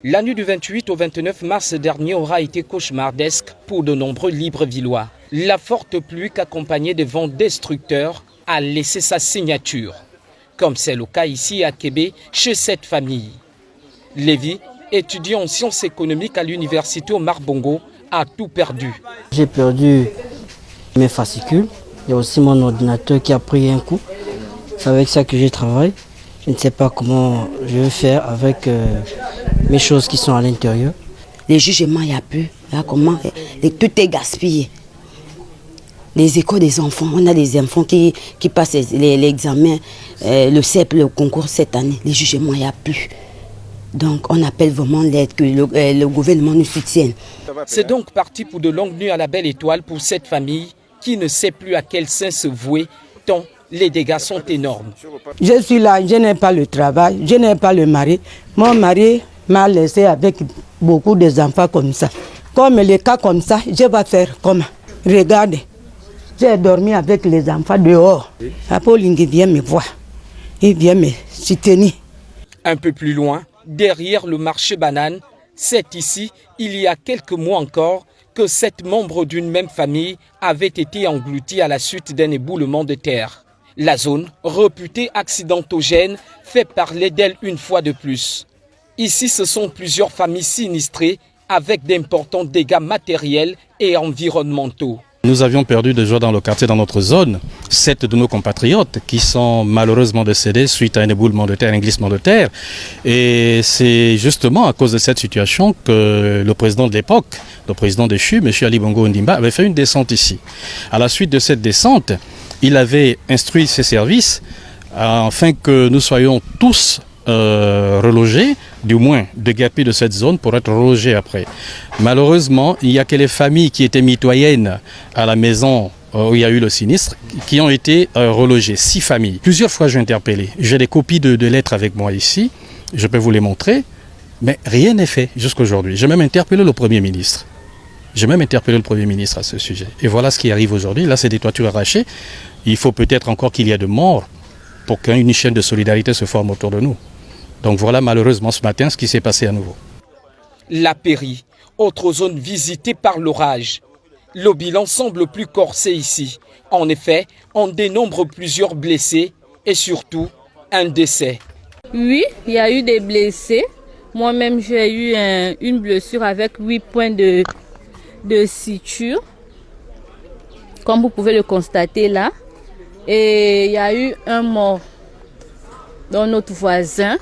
La nuit du 28 au 29 mars dernier aura été cauchemardesque pour de nombreux Librevillois. La forte pluie accompagnée de vents destructeurs a laissé sa signature, comme c'est le cas ici à Kébé chez cette famille. Lévi, étudiant en sciences économiques à l'université Omar Bongo, a tout perdu. J'ai perdu mes fascicules, il y a aussi mon ordinateur qui a pris un coup. C'est avec ça que je travaille. Je ne sais pas comment je vais faire avec mes choses qui sont à l'intérieur. Les jugements, il n'y a plus. Là, comment, tout est gaspillé. Les écoles des enfants, on a des enfants qui passent l'examen, le CEP, le concours cette année. Les jugements, il n'y a plus. Donc on appelle vraiment l'aide, que le gouvernement nous soutienne. C'est donc parti pour de longues nuits à la belle étoile pour cette famille qui ne sait plus à quel saint se vouer, tant les dégâts sont énormes. Je suis là, je n'ai pas le travail, je n'ai pas le mari. Mon mari m'a laissé avec beaucoup d'enfants comme ça. Comme les cas comme ça, je vais faire comment? Regardez, j'ai dormi avec les enfants dehors. Apolline vient me voir, il vient me soutenir. Un peu plus loin, derrière le marché banane, c'est ici, il y a quelques mois encore, que 7 membres d'une même famille avaient été engloutis à la suite d'un éboulement de terre. La zone, réputée accidentogène, fait parler d'elle une fois de plus. Ici, ce sont plusieurs familles sinistrées avec d'importants dégâts matériels et environnementaux. Nous avions perdu déjà dans le quartier, dans notre zone, 7 de nos compatriotes qui sont malheureusement décédés suite à un éboulement de terre, un glissement de terre. Et c'est justement à cause de cette situation que le président de l'époque, le président de CHU, M. Ali Bongo Ondimba, avait fait une descente ici. À la suite de cette descente, il avait instruit ses services afin que nous soyons tous relogés, du moins déguerpis de cette zone pour être relogés après. Malheureusement, il n'y a que les familles qui étaient mitoyennes à la maison où il y a eu le sinistre qui ont été relogées, 6 familles. Plusieurs fois j'ai interpellé, j'ai des copies de lettres avec moi ici, je peux vous les montrer, mais rien n'est fait jusqu'aujourd'hui. J'ai même interpellé le Premier ministre. J'ai même interpellé le Premier ministre à ce sujet. Et voilà ce qui arrive aujourd'hui. Là, c'est des toitures arrachées. Il faut peut-être encore qu'il y ait de morts pour qu'une chaîne de solidarité se forme autour de nous. Donc voilà malheureusement ce matin ce qui s'est passé à nouveau. La Péri, autre zone visitée par l'orage. Le bilan semble plus corsé ici. En effet, on dénombre plusieurs blessés et surtout un décès. Oui, il y a eu des blessés. Moi-même, j'ai eu une blessure avec 8 points de suture, comme vous pouvez le constater là. Et il y a eu un mort dans notre voisin.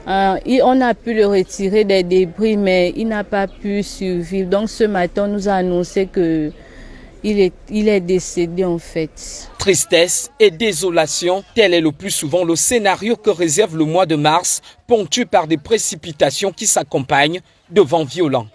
On a pu le retirer des débris, mais il n'a pas pu survivre. Donc ce matin, on nous a annoncé qu'il est décédé en fait. Tristesse et désolation, tel est le plus souvent le scénario que réserve le mois de mars, ponctué par des précipitations qui s'accompagnent de vents violents.